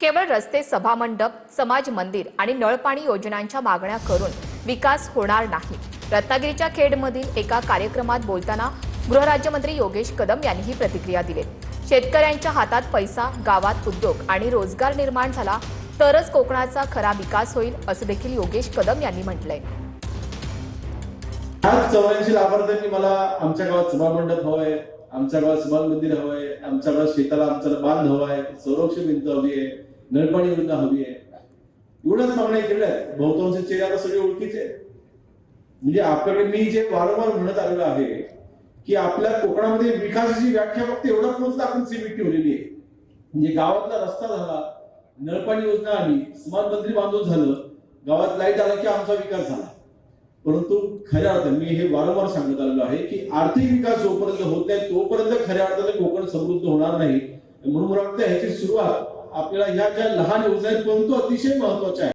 केवळ रस्ते, सभामंडप, समाज मंदिर आणि नळपाणी योजनांच्या मागण्या करून विकास होणार नाही। रत्नागिरीच्या खेडमधील एका कार्यक्रमात बोलताना गृहराज्यमंत्री योगेश कदम यांनी ही प्रतिक्रिया दिली। शेतकऱ्यांच्या हातात पैसा, गावात उद्योग आणि रोजगार निर्माण झाला तरच कोकणाचा खरा विकास होईल, असं देखील योगेश कदम यांनी म्हटलंय। 84 लाभार्थ्यांनी मला आमच्या गावात सभामंडप हवंय, आमच्या गावात समाज मंदिर हवंय, आमच्या गावात शेताला आमचा बांध हवाय, संरक्षण भिंत हवी आहे, नळपाणी योजना हवी आहे, एवढ्याच मागण्या केल्या आहेत। बहुतांश चेहरे आता सगळे ओळखीचे आहेत। म्हणजे आपल्याकडे मी जे वारंवार म्हणत आलेलो आहे की आपल्या कोकणामध्ये विकासाची व्याख्या फक्त एवढा पोहोचला आपण सीमित ठेवलेली आहे। म्हणजे गावातला रस्ता झाला, नळपाणी योजना आली, समाज मंदिर बांधून झालं, गावात लाईट आला की आमचा विकास झाला। परंतु खऱ्या अर्थाने मी हे वारंवार सांगत आलेलो आहे की आर्थिक विकास जोपर्यंत होत नाही तोपर्यंत खऱ्या अर्थाने कोकण समृद्ध होणार नाही। म्हणून मला वाटतं ह्याची सुरुवात आपल्याला ह्या ज्या लहान योजनांपर्यंत अतिशय महत्वाच्या आहे।